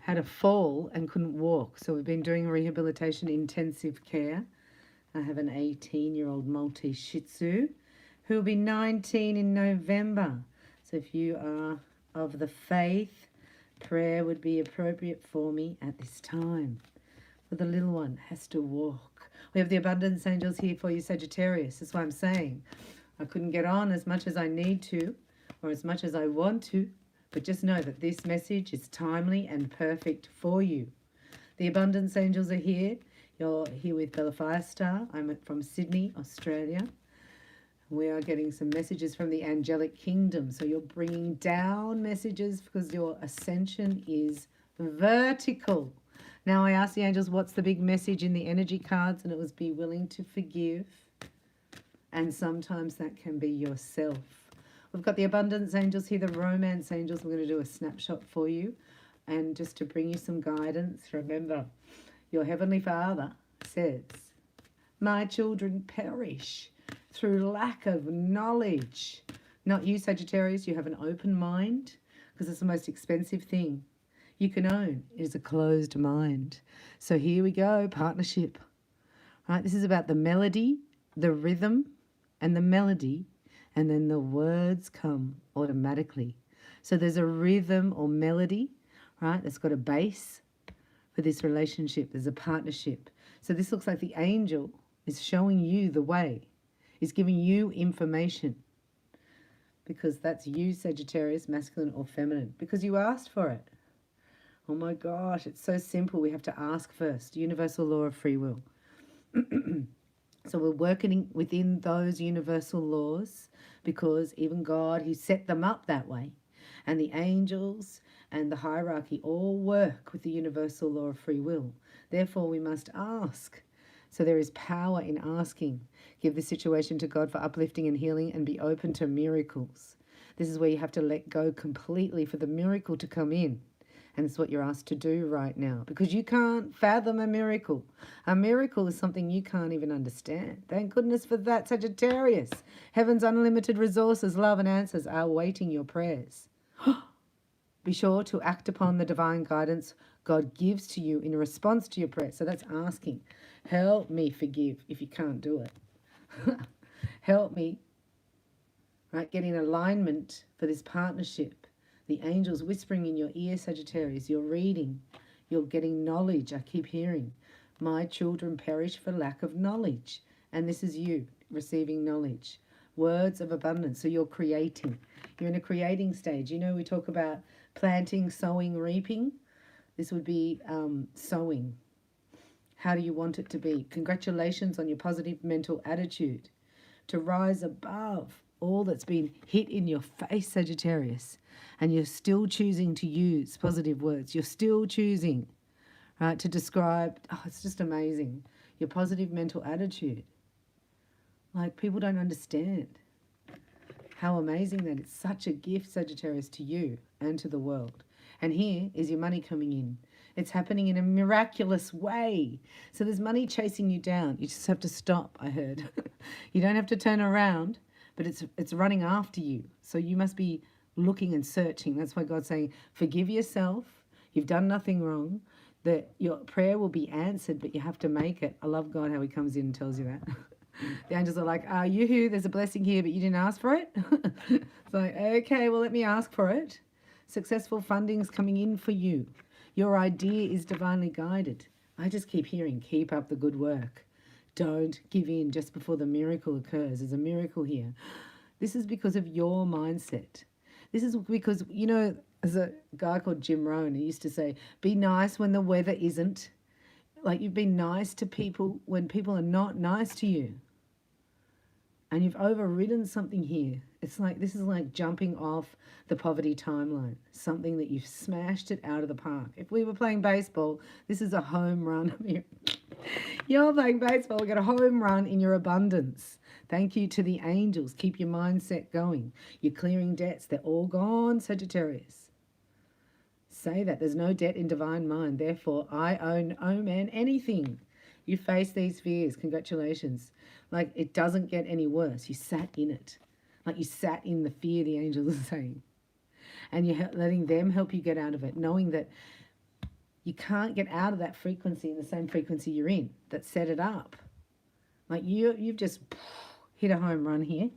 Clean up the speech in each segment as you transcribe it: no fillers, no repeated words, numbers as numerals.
had a fall and couldn't walk. So we've been doing rehabilitation intensive care. I have an 18-year-old Maltese Shih Tzu who will be 19 in November. So if you are of the faith, prayer would be appropriate for me at this time. For the little one has to walk. We have the abundance angels here for you, Sagittarius. That's why I'm saying I couldn't get on as much as I need to or as much as I want to, but just know that this message is timely and perfect for you. The abundance angels are here. You're here with Bella Firestar. I'm from Sydney, Australia. We are getting some messages from the angelic kingdom. So you're bringing down messages because your ascension is vertical. Now I asked the angels, what's the big message in the energy cards? And it was be willing to forgive. And sometimes that can be yourself. We've got the abundance angels here, the romance angels. We're going to do a snapshot for you. And just to bring you some guidance, remember, your Heavenly Father says, my children perish through lack of knowledge. Not you, Sagittarius. You have an open mind because it's the most expensive thing you can own is a closed mind. So here we go, partnership. Right, this is about the melody, the rhythm, and the melody, and then the words come automatically. So there's a rhythm or melody, right, that's got a base for this relationship. There's a partnership. So this looks like the angel is showing you the way, is giving you information, because that's you, Sagittarius, masculine or feminine, because you asked for it. Oh my gosh, it's so simple. We have to ask first. Universal law of free will. So we're working within those universal laws because even God, He set them up that way. And the angels and the hierarchy all work with the universal law of free will. Therefore, we must ask. So there is power in asking. Give the situation to God for uplifting and healing and be open to miracles. This is where you have to let go completely for the miracle to come in. And it's what you're asked to do right now because you can't fathom a miracle. A miracle is something you can't even understand. Thank goodness for that, Sagittarius. Heaven's unlimited resources, love and answers are awaiting your prayers. Be sure to act upon the divine guidance God gives to you in response to your prayer. So that's asking. Help me forgive if you can't do it. Help me, right, get in alignment for this partnership. The angels whispering in your ear, Sagittarius. You're reading. You're getting knowledge. I keep hearing. My children perish for lack of knowledge. And this is you receiving knowledge. Words of abundance. So you're creating. You're in a creating stage. You know, we talk about planting, sowing, reaping. This would be sowing. How do you want it to be? Congratulations on your positive mental attitude. To rise above all that's been hit in your face, Sagittarius. And you're still choosing to use positive words. You're still choosing, right, to describe, oh, it's just amazing, your positive mental attitude. Like, people don't understand how amazing that is. Such a gift, Sagittarius, to you and to the world. And here is your money coming in. It's happening in a miraculous way. So there's money chasing you down. You just have to stop, I heard. You don't have to turn around, but it's running after you. So you must be looking and searching. That's why God's saying, forgive yourself. You've done nothing wrong. That your prayer will be answered, but you have to make it. I love God how He comes in and tells you that. The angels are like, yoo-hoo, there's a blessing here, but you didn't ask for it. It's like, okay, well, let me ask for it. Successful funding's coming in for you. Your idea is divinely guided. I just keep hearing, keep up the good work. Don't give in just before the miracle occurs. There's a miracle here. This is because of your mindset. This is because, you know, there's a guy called Jim Rohn who used to say, be nice when the weather isn't. Like, you've been nice to people when people are not nice to you. And you've overridden something here. It's like, this is like jumping off the poverty timeline. Something that you've smashed it out of the park. If we were playing baseball, this is a home run. You're playing baseball, we got a home run in your abundance. Thank you to the angels. Keep your mindset going. You're clearing debts. They're all gone, Sagittarius. Say that. There's no debt in divine mind. Therefore, I own, oh man, anything. You face these fears. Congratulations. Like, it doesn't get any worse. You sat in it. Like, you sat in the fear, the angels are saying. And you're letting them help you get out of it, knowing that you can't get out of that frequency in the same frequency you're in that set it up. Like you've just hit a home run here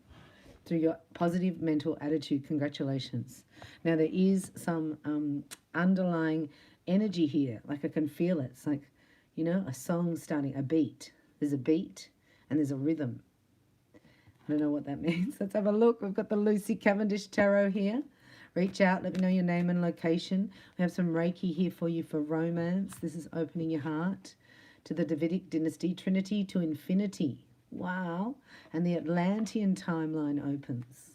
through your positive mental attitude. Congratulations. Now there is some underlying energy here. Like I can feel it. It's like, you know, a song starting, a beat. There's a beat and there's a rhythm. I don't know what that means. Let's have a look. We've got the Lucy Cavendish Tarot here. Reach out. Let me know your name and location. We have some Reiki here for you for romance. This is opening your heart to the Davidic dynasty, Trinity to infinity. Wow. And the Atlantean timeline opens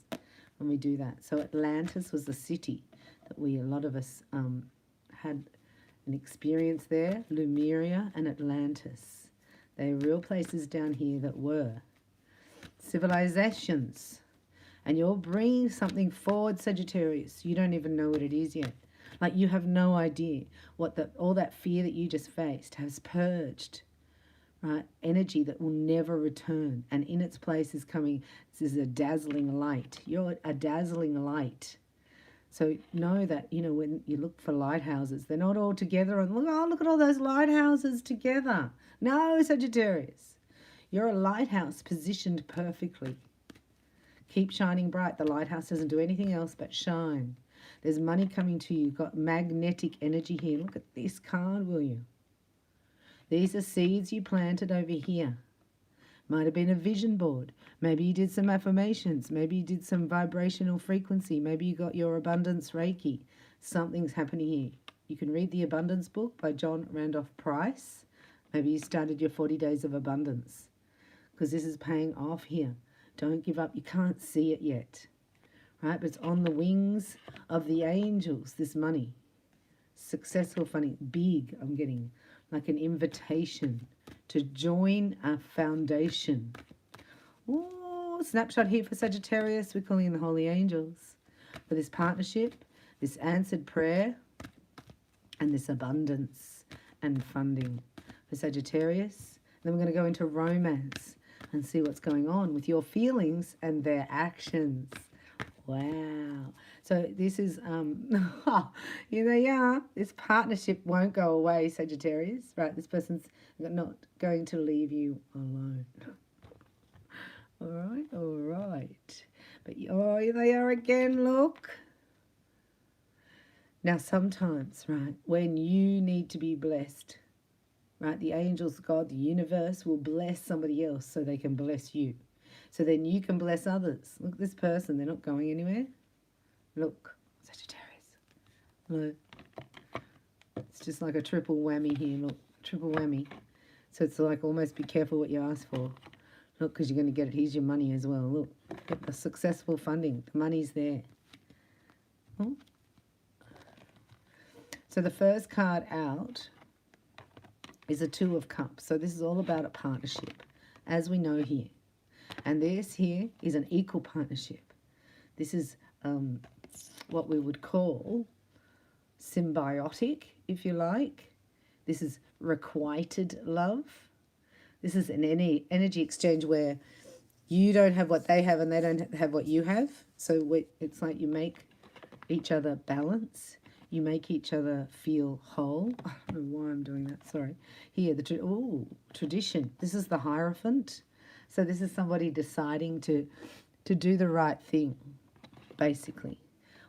when we do that. So Atlantis was the city that a lot of us had an experience there. Lemuria and Atlantis. They are real places down here that were civilizations. And you're bringing something forward, Sagittarius. You don't even know what it is yet. Like you have no idea what all that fear that you just faced has purged, right? Energy that will never return. And in its place is coming, this is a dazzling light. You're a dazzling light. So know that, you know, when you look for lighthouses, they're not all together. And look at all those lighthouses together. No, Sagittarius. You're a lighthouse positioned perfectly. Keep shining bright. The lighthouse doesn't do anything else but shine. There's money coming to you. You've got magnetic energy here. Look at this card, will you? These are seeds you planted over here. Might have been a vision board. Maybe you did some affirmations. Maybe you did some vibrational frequency. Maybe you got your abundance Reiki. Something's happening here. You can read the Abundance book by John Randolph Price. Maybe you started your 40 days of abundance, because this is paying off here. Don't give up. You can't see it yet, right? But it's on the wings of the angels, this money. Successful funding. Big, I'm getting. Like an invitation to join a foundation. Ooh, snapshot here for Sagittarius. We're calling in the holy angels for this partnership, this answered prayer, and this abundance and funding for Sagittarius. Then we're going to go into romance and see what's going on with your feelings and their actions. Wow. So this is, here they are. This partnership won't go away, Sagittarius. Right, this person's not going to leave you alone. All right. But, oh, here they are again, look. Now, sometimes, right, when you need to be blessed, right, the angels, God, the universe will bless somebody else so they can bless you. So then you can bless others. Look at this person. They're not going anywhere. Look, Sagittarius. Look. It's just like a triple whammy here. Look, triple whammy. So it's like almost be careful what you ask for. Look, because you're going to get it. Here's your money as well. Look, get the successful funding. The money's there. Oh. So the first card out is a Two of Cups. So this is all about a partnership, as we know here. And this here is an equal partnership. This is what we would call symbiotic, if you like. This is requited love. This is an energy exchange where you don't have what they have and they don't have what you have. So it's like you make each other balance. You make each other feel whole. I don't know why I'm doing that, sorry. Here, tradition. This is the Hierophant. So this is somebody deciding to do the right thing, basically.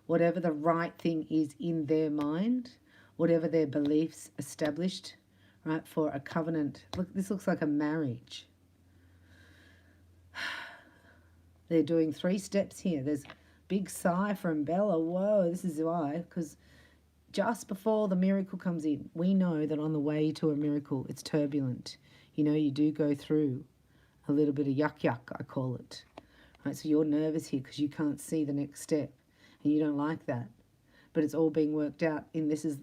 Whatever the right thing is in their mind, whatever their beliefs established, right, for a covenant. Look, this looks like a marriage. They're doing 3 steps here. There's big sigh from Bella. Whoa, this is why, because just before the miracle comes in, we know that on the way to a miracle, it's turbulent. You know, you do go through a little bit of yuck, I call it. Right, so you're nervous here because you can't see the next step and you don't like that. But it's all being worked out in this is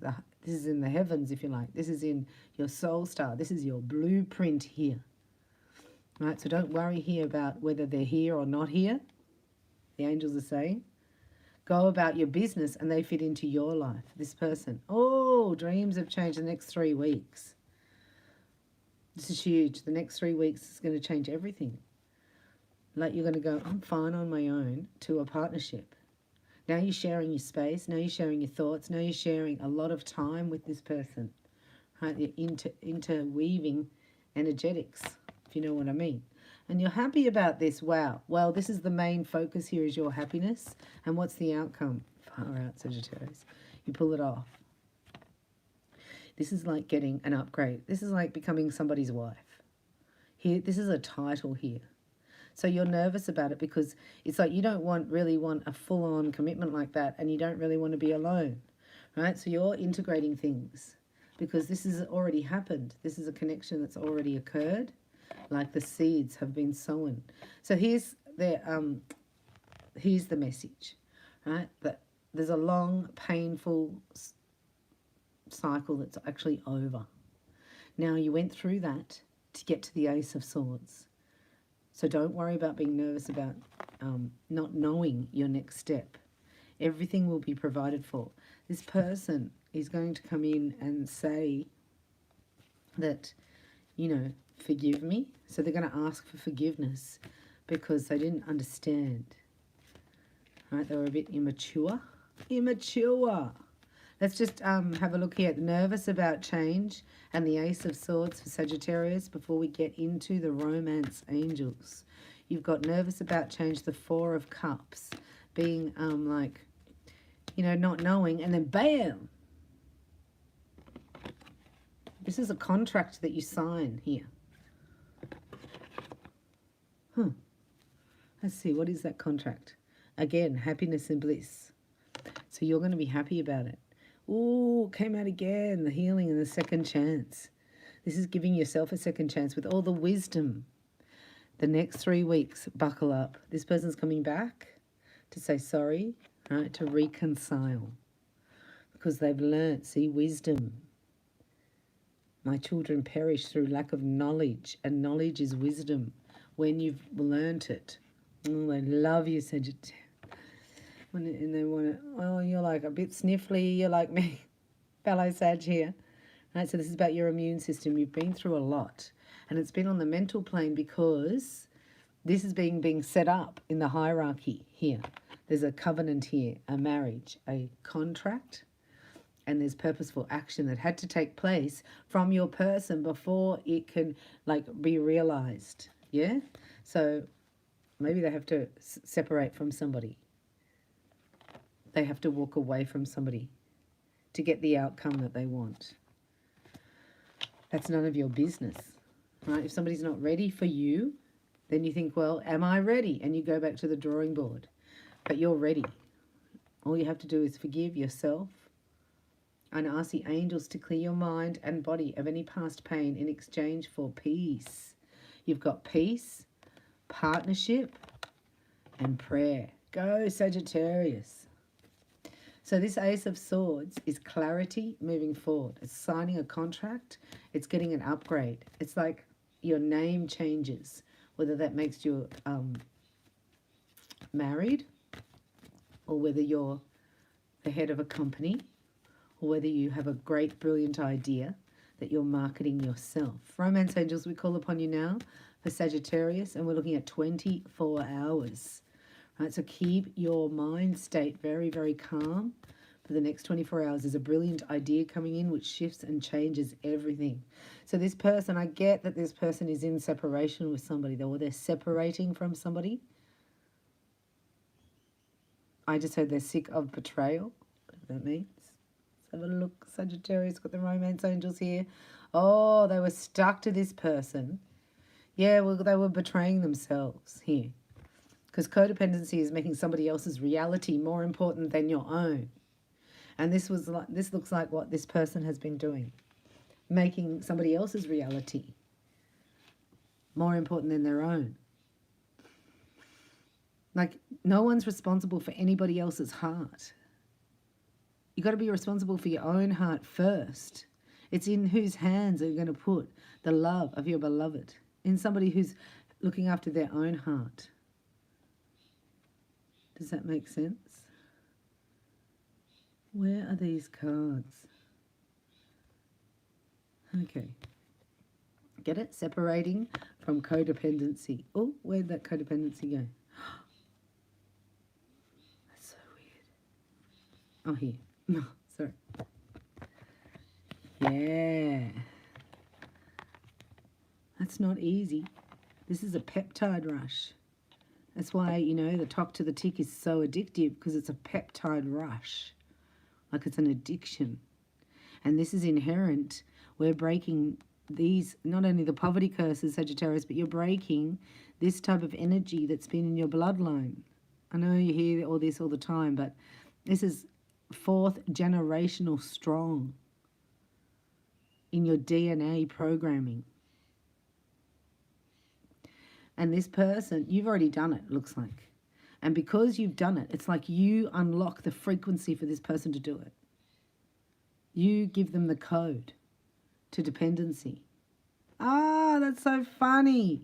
in the heavens, if you like. This is in your soul star. This is your blueprint here. Right, so don't worry here about whether they're here or not here. The angels are saying, go about your business and they fit into your life, this person. Oh, dreams have changed the next 3 weeks. This is huge. The next 3 weeks is going to change everything. Like you're going to go, I'm fine on my own, to a partnership. Now you're sharing your space. Now you're sharing your thoughts. Now you're sharing a lot of time with this person. right? You're interweaving energetics, if you know what I mean. And you're happy about this. Wow. Well, this is the main focus here, is your happiness. And what's the outcome? Far out, Sagittarius. You pull it off. This is like getting an upgrade. This is like becoming somebody's wife. Here, this is a title here. So you're nervous about it because it's like you don't really want a full-on commitment like that, and you don't really want to be alone, right? So you're integrating things because this has already happened. This is a connection that's already occurred, like the seeds have been sown. So here's the message, right? That there's a long, painful cycle that's actually over. Now, you went through that to get to the Ace of Swords. So don't worry about being nervous about not knowing your next step. Everything will be provided for. This person is going to come in and say that, you know, forgive me. So they're going to ask for forgiveness because they didn't understand. Right? They were a bit immature. Immature. Let's just have a look here at nervous about change and the Ace of Swords for Sagittarius before we get into the romance angels. You've got nervous about change, the Four of Cups, being like, you know, not knowing, and then bam! This is a contract that you sign here. Let's see, what is that contract? Again, happiness and bliss. So you're going to be happy about it. Ooh, came out again, the healing and the second chance. This is giving yourself a second chance with all the wisdom. The next 3 weeks, buckle up. This person's coming back to say sorry, right, to reconcile. Because they've learnt, see, wisdom. My children perish through lack of knowledge, and knowledge is wisdom when you've learnt it. Oh, I love you, Sagittarius. And they want to, oh, you're like a bit sniffly, you're like me, fellow Sag here. Right, so this is about your immune system. You've been through a lot, and it's been on the mental plane because this is being set up in the hierarchy here. There's a covenant here, a marriage, a contract, and there's purposeful action that had to take place from your person before it can like be realized. Yeah? So maybe they have to separate from somebody. They have to walk away from somebody to get the outcome that they want. That's none of your business, right? If somebody's not ready for you, then you think, well, am I ready? And you go back to the drawing board. But you're ready. All you have to do is forgive yourself and ask the angels to clear your mind and body of any past pain in exchange for peace. You've got peace, partnership, and prayer. Go, Sagittarius. So this Ace of Swords is clarity moving forward. It's signing a contract. It's getting an upgrade. It's like your name changes, whether that makes you married, or whether you're the head of a company, or whether you have a great, brilliant idea that you're marketing yourself. Romance angels, we call upon you now for Sagittarius, and we're looking at 24 hours. Right, so keep your mind state very, very calm for the next 24 hours. There's a brilliant idea coming in which shifts and changes everything. So this person, I get that this person is in separation with somebody, or they're separating from somebody. I just heard they're sick of betrayal, whatever that means. Let's have a look. Sagittarius, got the romance angels here. Oh, they were stuck to this person. Yeah, well, they were betraying themselves here. Because codependency is making somebody else's reality more important than your own. And this looks like what this person has been doing. Making somebody else's reality more important than their own. Like, no one's responsible for anybody else's heart. You got to be responsible for your own heart first. It's in whose hands are you going to put the love of your beloved? In somebody who's looking after their own heart. Does that make sense? Where are these cards? Okay. Get it? Separating from codependency. Oh, where'd that codependency go? That's so weird. Oh, here. No, sorry. Yeah. That's not easy. This is a peptide rush. That's why, you know, the talk to the tick is so addictive, because it's a peptide rush. Like it's an addiction. And this is inherent. We're breaking these, not only the poverty curses, Sagittarius, but you're breaking this type of energy that's been in your bloodline. I know you hear all this all the time, but this is 4th generational strong in your DNA programming. And this person, you've already done it, looks like. And because you've done it, it's like you unlock the frequency for this person to do it. You give them the code to dependency. Ah, that's so funny.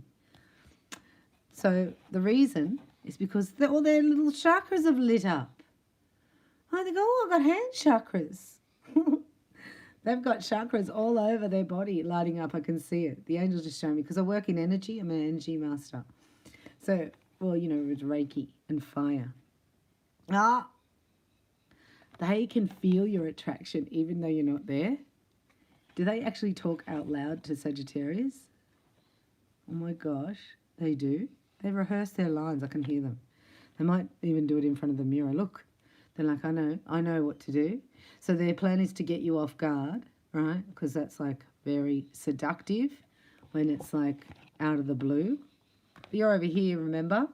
So the reason is because all their little chakras have lit up. Oh, they go, oh, I've got hand chakras. They've got chakras all over their body lighting up. I can see it. The angels just showing me, because I work in energy. I'm an energy master. So, well, you know, with Reiki and fire. Ah, they can feel your attraction even though you're not there. Do they actually talk out loud to Sagittarius? Oh my gosh, they do. They rehearse their lines. I can hear them. They might even do it in front of the mirror. Look, they're like, I know what to do. So their plan is to get you off guard, right? Because that's like very seductive when it's like out of the blue. But you're over here, remember?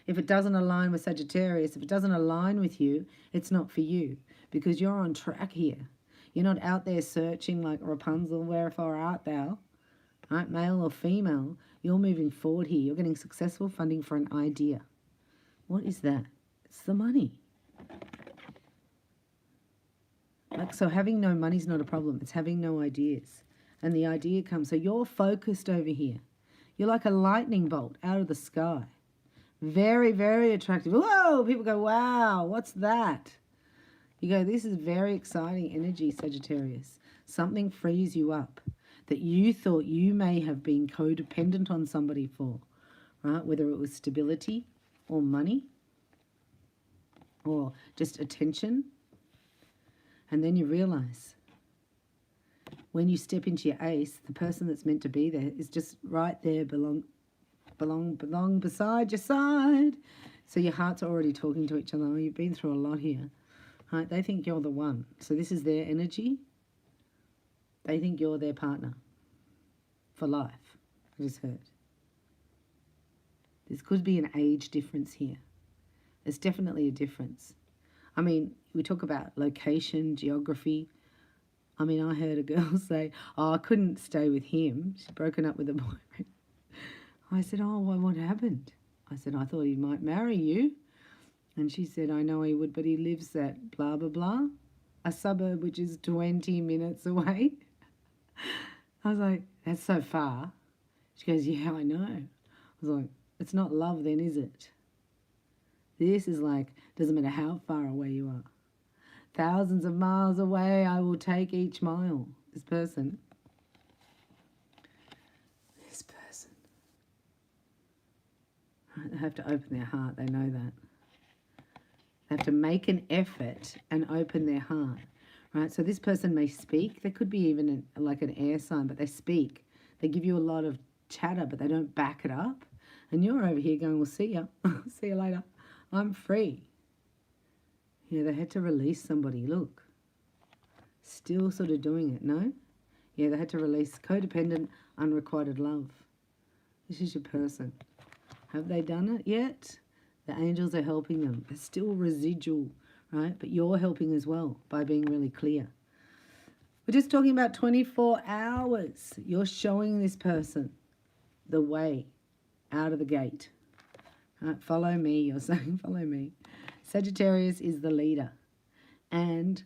If it doesn't align with Sagittarius, if it doesn't align with you, it's not for you, because you're on track here. You're not out there searching like Rapunzel, wherefore art thou, right? Male or female, you're moving forward here. You're getting successful funding for an idea. What is that? It's the money. Like, so having no money is not a problem. It's having no ideas. And the idea comes. So you're focused over here. You're like a lightning bolt out of the sky. Very, very attractive. Whoa! People go, wow, what's that? You go, this is very exciting energy, Sagittarius. Something frees you up that you thought you may have been codependent on somebody for, right? Whether it was stability or money or just attention. And then you realize when you step into your ace, the person that's meant to be there is just right there, belong beside your side. So your hearts are already talking to each other. Oh, you've been through a lot here. Right? They think you're the one. So this is their energy. They think you're their partner for life. I just heard. This could be an age difference here. There's definitely a difference. I mean, we talk about location, geography. I mean, I heard a girl say, oh, I couldn't stay with him. She's broken up with a boyfriend. I said, oh, well, what happened? I said, I thought he might marry you. And she said, I know he would, but he lives at blah, blah, blah, a suburb which is 20 minutes away. I was like, that's so far. She goes, yeah, I know. I was like, it's not love then, is it? This is like, doesn't matter how far away you are. Thousands of miles away, I will take each mile. This person. Right, they have to open their heart. They know that. They have to make an effort and open their heart. Right, so this person may speak. They could be even like an air sign, but they speak. They give you a lot of chatter, but they don't back it up. And you're over here going, well, see ya. See you later. I'm free. Yeah, they had to release somebody. Look. Still sort of doing it, no? Yeah, they had to release codependent, unrequited love. This is your person. Have they done it yet? The angels are helping them. It's still residual, right? But you're helping as well by being really clear. We're just talking about 24 hours. You're showing this person the way out of the gate. Right? Follow me. You're saying, follow me. Sagittarius is the leader. And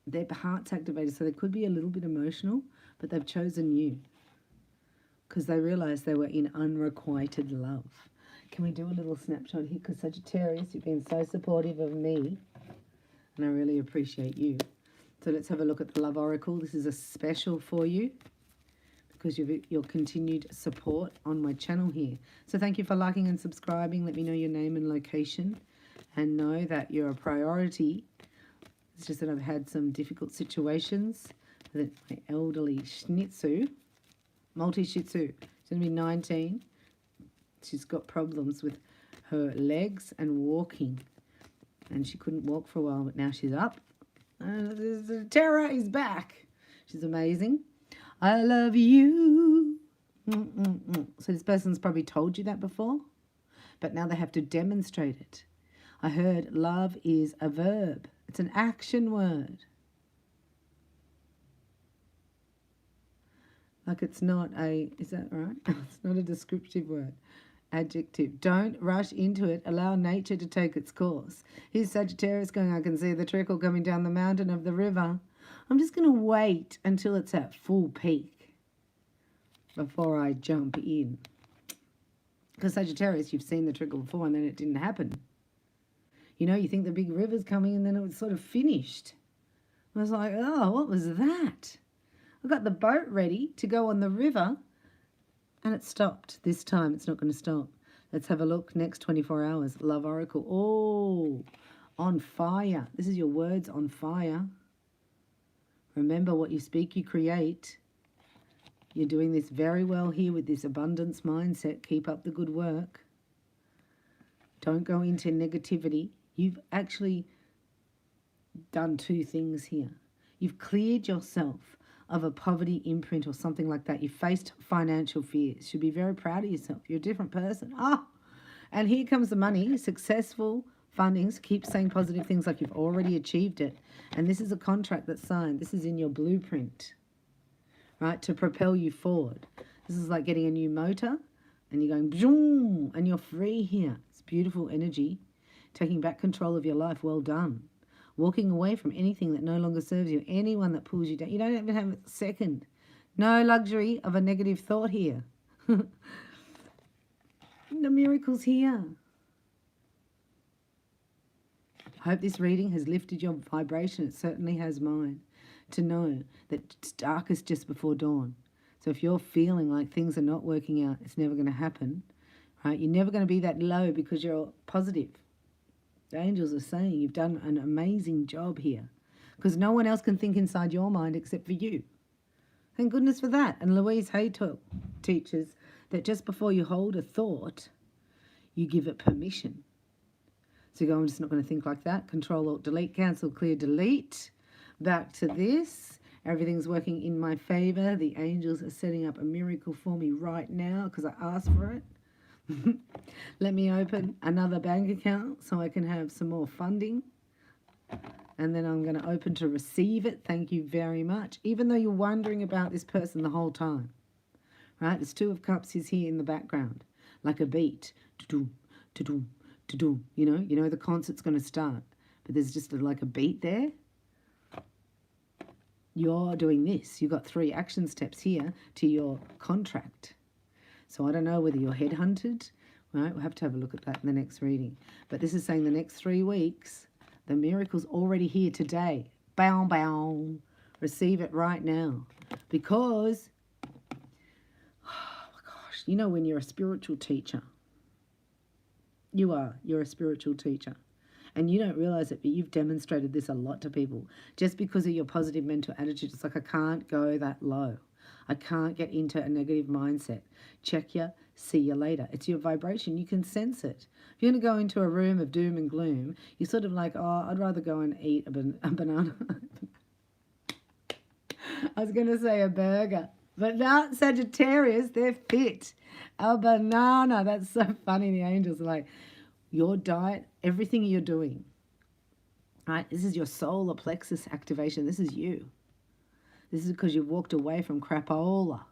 their heart's activated, so they could be a little bit emotional, but they've chosen you because they realised they were in unrequited love. Can we do a little snapshot here? Because Sagittarius, you've been so supportive of me, and I really appreciate you. So let's have a look at the Love Oracle. This is a special for you because of your continued support on my channel here. So thank you for liking and subscribing. Let me know your name and location, and know that you're a priority. It's just that I've had some difficult situations My elderly schnitzu, multi-shih tzu. She's going to be 19. She's got problems with her legs and walking. And she couldn't walk for a while, but now she's up. And Terra is back. She's amazing. I love you. So this person's probably told you that before, but now they have to demonstrate it. I heard love is a verb. It's an action word. Like it's not a, is that right? It's not a descriptive word. Adjective. Don't rush into it. Allow nature to take its course. Here's Sagittarius going, I can see the trickle coming down the mountain of the river. I'm just going to wait until it's at full peak before I jump in. Because Sagittarius, you've seen the trickle before and then it didn't happen. You know, you think the big river's coming and then it was sort of finished. I was like, oh, what was that? I got the boat ready to go on the river and it stopped. This time it's not going to stop. Let's have a look. Next 24 hours. Love Oracle. Oh, on fire. This is your words, on fire. Remember, what you speak, you create. You're doing this very well here with this abundance mindset. Keep up the good work. Don't go into negativity. You've actually done two things here. You've cleared yourself of a poverty imprint or something like that. You faced financial fears. You should be very proud of yourself. You're a different person. And here comes the money. Successful fundings. Keep saying positive things like you've already achieved it. And this is a contract that's signed. This is in your blueprint, right, to propel you forward. This is like getting a new motor and you're going boom, and you're free here. It's beautiful energy. Taking back control of your life. Well done. Walking away from anything that no longer serves you. Anyone that pulls you down. You don't even have a second. No luxury of a negative thought here. The miracle's here. I hope this reading has lifted your vibration. It certainly has mine. To know that it's darkest just before dawn. So if you're feeling like things are not working out, it's never going to happen, right? You're never going to be that low because you're positive. The angels are saying you've done an amazing job here because no one else can think inside your mind except for you. Thank goodness for that. And Louise Hay teaches that just before you hold a thought, you give it permission. So you go, I'm just not going to think like that. Control, Alt, Delete, cancel, clear, delete. Back to this. Everything's working in my favor. The angels are setting up a miracle for me right now because I asked for it. Let me open another bank account so I can have some more funding. And then I'm going to open to receive it. Thank you very much. Even though you're wondering about this person the whole time. Right? This Two of Cups is here in the background. Like a beat. To-doom, to-doom, to-doom. You know the concert's going to start. But there's just like a beat there. You're doing this. You've got 3 action steps here to your contract. So I don't know whether you're headhunted, right? We'll have to have a look at that in the next reading. But this is saying the next 3 weeks, the miracle's already here today. Bow, bow. Receive it right now. Because, oh my gosh, you know when you're a spiritual teacher, you're a spiritual teacher. And you don't realize it, but you've demonstrated this a lot to people. Just because of your positive mental attitude, it's like, I can't go that low. I can't get into a negative mindset. Check ya, see you later. It's your vibration. You can sense it. If you're going to go into a room of doom and gloom, you're sort of like, oh, I'd rather go and eat a banana. I was going to say a burger. But not Sagittarius, they're fit. A banana. That's so funny. The angels are like, your diet, everything you're doing, right? This is your solar plexus activation. This is you. This is because you've walked away from crapola,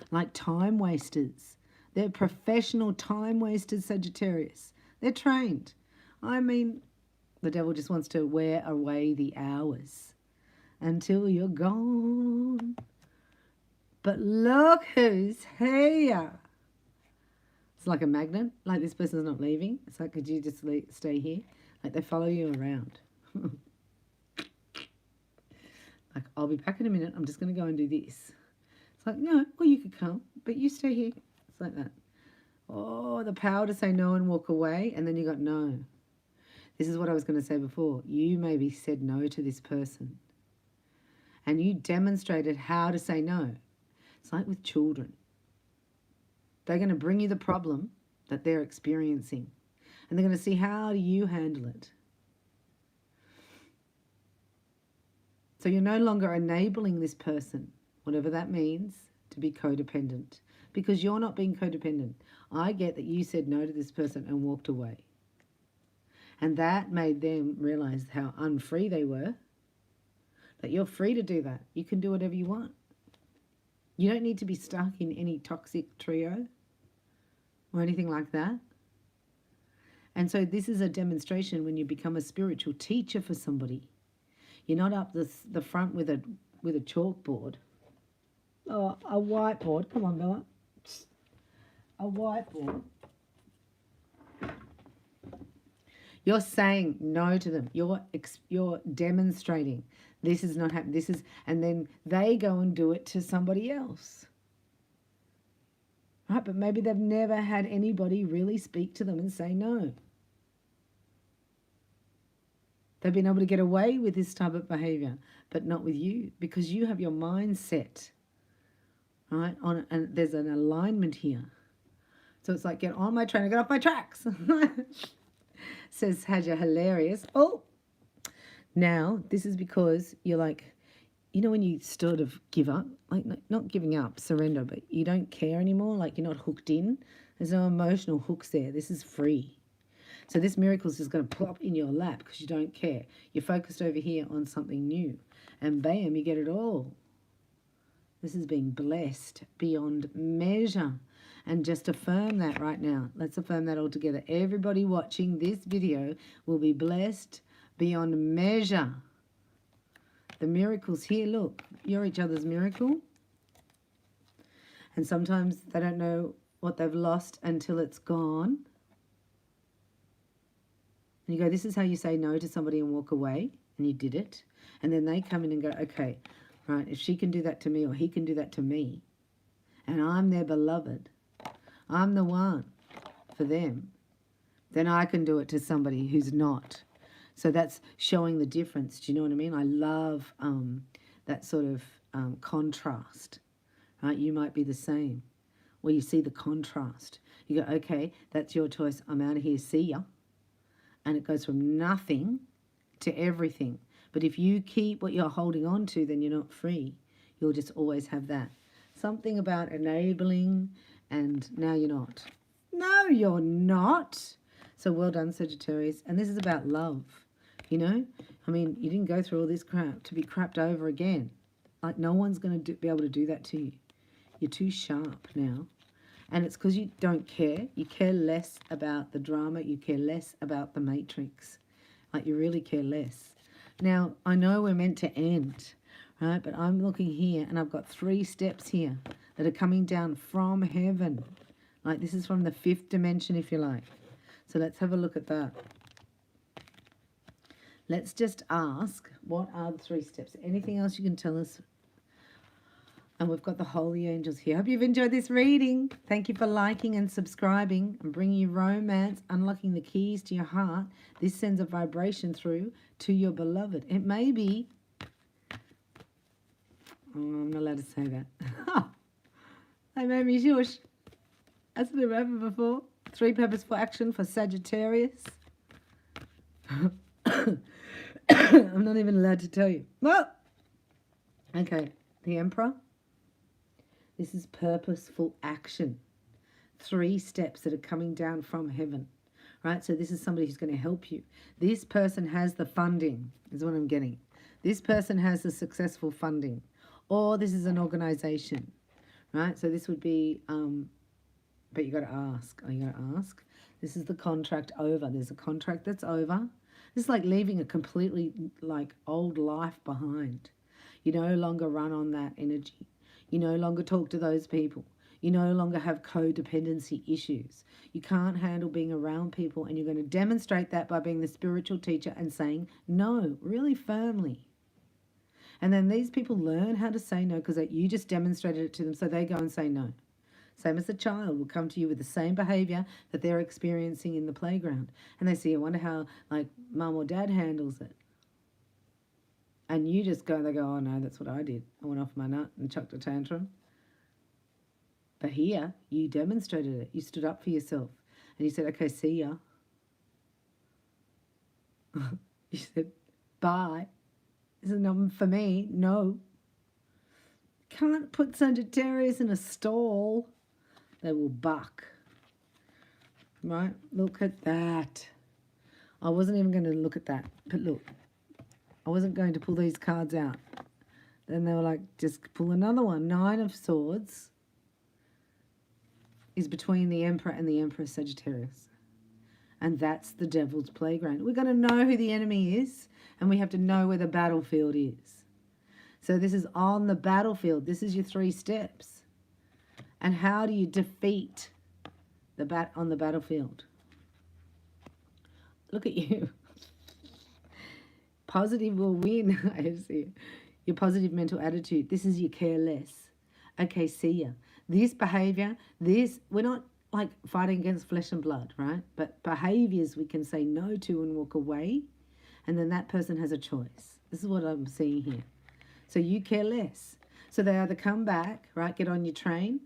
like time wasters. They're professional time wasters, Sagittarius. They're trained. I mean, the devil just wants to wear away the hours until you're gone. But look who's here. It's like a magnet. Like this person's not leaving. It's like, could you just stay here? Like they follow you around. Like, I'll be back in a minute. I'm just going to go and do this. It's like, no, well, you could come, but you stay here. It's like that. Oh, the power to say no and walk away, and then you got no. This is what I was going to say before. You maybe said no to this person. and you demonstrated how to say no. It's like with children. They're going to bring you the problem that they're experiencing, and they're going to see how do you handle it. So you're no longer enabling this person, whatever that means, to be codependent, because you're not being codependent. I get that you said no to this person and walked away. And that made them realize how unfree they were, that you're free to do that. You can do whatever you want. You don't need to be stuck in any toxic trio or anything like that. And so this is a demonstration when you become a spiritual teacher for somebody. You're not up the front with a chalkboard. Oh, a whiteboard. Come on, Bella. A whiteboard. You're saying no to them. You're demonstrating this is not happening. This is, and then they go and do it to somebody else. Right? But maybe they've never had anybody really speak to them and say no. They've been able to get away with this type of behavior, but not with you, because you have your mindset, right? And there's an alignment here. So it's like, get on my train and get off my tracks. Says Hadja, hilarious. Oh, now this is because you're like, you know, when you sort of give up, like not giving up, surrender, but you don't care anymore, like you're not hooked in. There's no emotional hooks there. This is free. So this miracle is just going to plop in your lap because you don't care. You're focused over here on something new. And bam, you get it all. This is being blessed beyond measure. And just affirm that right now. Let's affirm that all together. Everybody watching this video will be blessed beyond measure. The miracle's here. Look, you're each other's miracle. And sometimes they don't know what they've lost until it's gone. And you go, this is how you say no to somebody and walk away. And you did it. And then they come in and go, okay, right, if she can do that to me or he can do that to me, and I'm their beloved, I'm the one for them, then I can do it to somebody who's not. So that's showing the difference. Do you know what I mean? I love that sort of contrast. Right? You might be the same, where you see the contrast. You go, okay, that's your choice. I'm out of here. See ya. And it goes from nothing to everything. But if you keep what you're holding on to, then you're not free. You'll just always have that. Something about enabling, and now you're not. No, you're not. So well done, Sagittarius. And this is about love, you know? I mean, you didn't go through all this crap to be crapped over again. Like, no one's going to be able to do that to you. You're too sharp now. And it's because you don't care. You care less about the drama. You care less about the matrix. Like, you really care less. Now, I know we're meant to end, right? But I'm looking here, and I've got 3 steps here that are coming down from heaven. Like, this is from the 5th dimension, if you like. So let's have a look at that. Let's just ask, what are the 3 steps? Anything else you can tell us? And we've got the holy angels here. Hope you've enjoyed this reading. Thank you for liking and subscribing and bringing you romance, unlocking the keys to your heart. This sends a vibration through to your beloved. It may be... Oh, I'm not allowed to say that. They made me shush. That's never happened before. 3 peppers for action for Sagittarius. I'm not even allowed to tell you. Well, okay, the Emperor. This is purposeful action. 3 steps that are coming down from heaven, right? So this is somebody who's going to help you. This person has the funding, is what I'm getting. This person has the successful funding. Or this is an organization, right? So this would be, but you got to ask. Oh, you got to ask. This is the contract over. There's a contract that's over. This is like leaving a completely like old life behind. You no longer run on that energy. You no longer talk to those people. You no longer have codependency issues. You can't handle being around people, and you're going to demonstrate that by being the spiritual teacher and saying no really firmly. And then these people learn how to say no because you just demonstrated it to them, so they go and say no. Same as a child will come to you with the same behavior that they're experiencing in the playground. And they say, I wonder how like mum or dad handles it. And you just go, they go, oh no, that's what I did. I went off my nut and chucked a tantrum. But here, you demonstrated it. You stood up for yourself. And you said, okay, see ya. You said, bye. This is not for me. No. Can't put Sagittarius in a stall. They will buck. Right? Look at that. I wasn't even going to look at that. But look. I wasn't going to pull these cards out. Then they were like, just pull another one. 9 of Swords is between the Emperor and the Empress Sagittarius. And that's the devil's playground. We're going to know who the enemy is, and we have to know where the battlefield is. So this is on the battlefield. This is your 3 steps. And how do you defeat the on the battlefield? Look at you. Positive will win. I see. Your positive mental attitude. This is your care less. Okay, see ya. This behavior, we're not like fighting against flesh and blood, right? But behaviors we can say no to and walk away, and then that person has a choice. This is what I'm seeing here. So you care less. So they either come back, right, get on your train,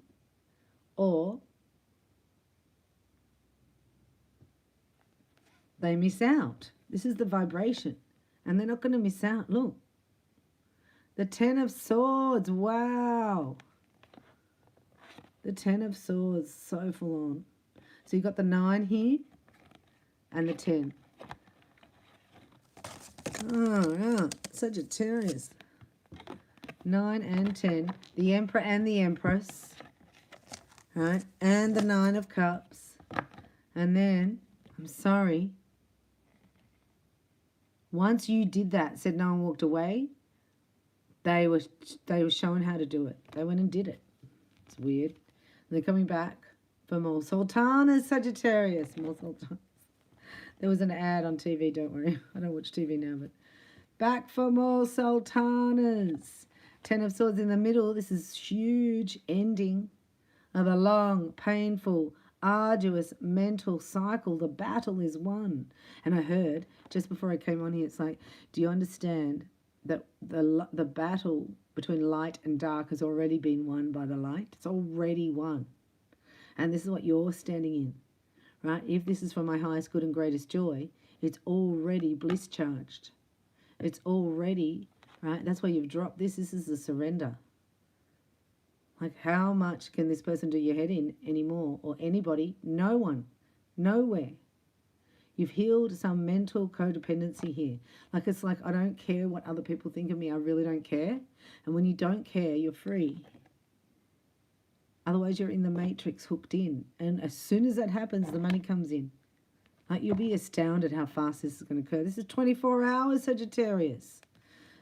or they miss out. This is the vibration. And they're not going to miss out. Look. The 10 of Swords. Wow. The 10 of Swords. So full on. So you've got the 9 here. And the 10. Oh, yeah. Sagittarius. 9 and 10. The Emperor and the Empress. Right. And the 9 of Cups. And then, I'm sorry. Once you did that, said no and walked away, they were showing how to do it. They went and did it. It's weird. And they're coming back for more sultanas, Sagittarius. More sultanas. There was an ad on TV, don't worry. I don't watch TV now, but back for more sultanas. 10 of Swords in the middle. This is huge ending of a long, painful, arduous mental cycle. The battle is won. And I heard just before I came on here, it's like, do you understand that the battle between light and dark has already been won by the light? It's already won. And this is what you're standing in, right? If this is for my highest good and greatest joy, it's already bliss charged. It's already, right? That's why you've dropped this. This is the surrender. Like, how much can this person do your head in anymore? Or anybody? No one. Nowhere. You've healed some mental codependency here. Like, it's like, I don't care what other people think of me. I really don't care. And when you don't care, you're free. Otherwise, you're in the matrix, hooked in. And as soon as that happens, the money comes in. Like, you'll be astounded how fast this is going to occur. This is 24 hours, Sagittarius.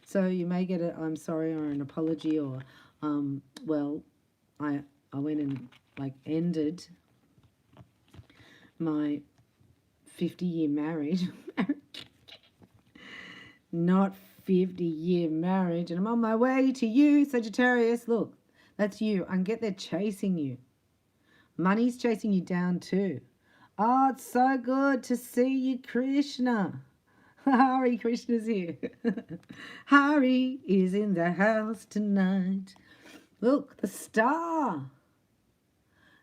So you may get a I'm sorry or an apology or... well, I went and like ended my 50-year marriage. Not 50-year marriage. And I'm on my way to you, Sagittarius. Look, that's you. I can get there chasing you. Money's chasing you down too. Oh, it's so good to see you, Krishna. Hari Krishna's here. Hari is in the house tonight. Look, the star.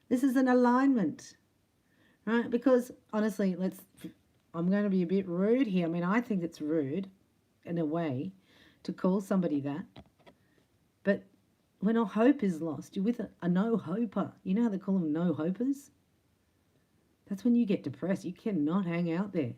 This is an alignment, right? Because honestly, I'm going to be a bit rude here. I mean, I think it's rude in a way to call somebody that. But when all hope is lost, you're with a no-hoper. You know how they call them no-hopers? That's when you get depressed. You cannot hang out there.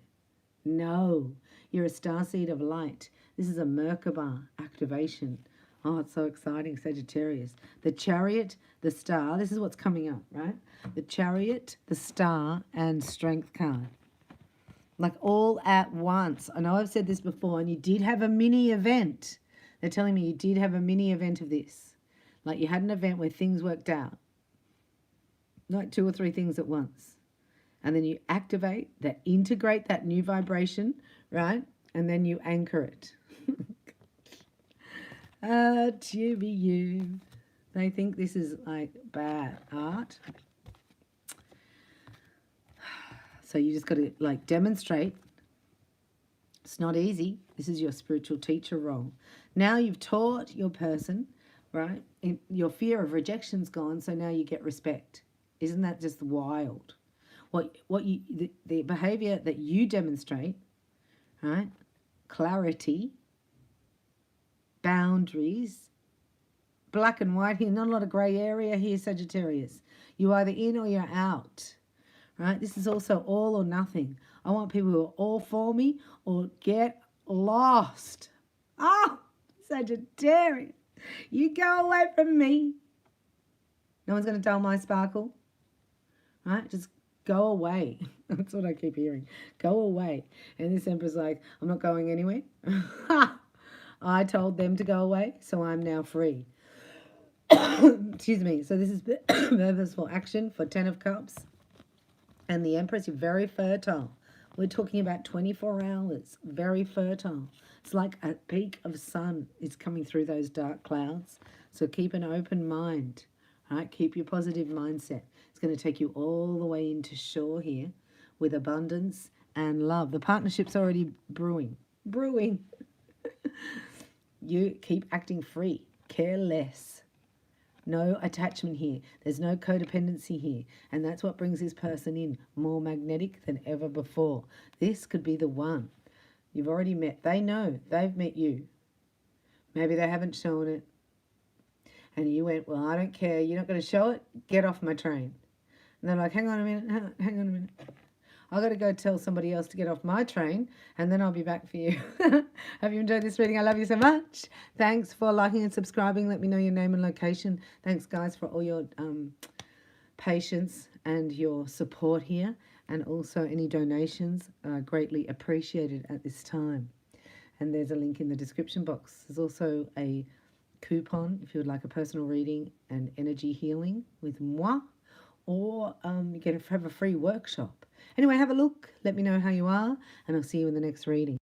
No, you're a starseed of light. This is a Merkaba activation. Oh, it's so exciting, Sagittarius. The Chariot, the Star. This is what's coming up, right? The Chariot, the Star, and Strength card. Like all at once. I know I've said this before, and you did have a mini event. They're telling me you did have a mini event of this. Like you had an event where things worked out. Like 2 or 3 things at once. And then you activate, that integrate that new vibration, right? And then you anchor it. To be you. They think this is like bad art. So you just got to like demonstrate It's not easy. This is your spiritual teacher role. Now you've taught your person, right? Your fear of rejection's gone, so now you get respect. Isn't that just wild? The behavior that you demonstrate, right? Clarity, boundaries, black and white here, not a lot of grey area here, Sagittarius. You're either in or you're out, right? This is also all or nothing. I want people who are all for me or get lost. Oh, Sagittarius, you go away from me. No one's going to dull my sparkle, right? Just go away. That's what I keep hearing. Go away. And this Emperor's like, I'm not going anywhere. I told them to go away, so I'm now free. Excuse me. So this is purposeful action for 10 of Cups. And the Empress, you're very fertile. We're talking about 24 hours. Very fertile. It's like a peak of sun is coming through those dark clouds. So keep an open mind. Right? Keep your positive mindset. It's going to take you all the way into shore here with abundance and love. The partnership's already brewing. You keep acting free. Care less. No attachment here. There's no codependency here. And that's what brings this person in more magnetic than ever before. This could be the one. You've already met. They know. They've met you. Maybe they haven't shown it. And you went, well, I don't care. You're not going to show it? Get off my train. And they're like, hang on a minute. Hang on a minute. I've got to go tell somebody else to get off my train, and then I'll be back for you. Have you enjoyed this reading? I love you so much. Thanks for liking and subscribing. Let me know your name and location. Thanks, guys, for all your patience and your support here, and also any donations are greatly appreciated at this time. And there's a link in the description box. There's also a coupon if you would like a personal reading and energy healing with moi, or you have a free workshop. Anyway, have a look. Let me know how you are, and I'll see you in the next reading.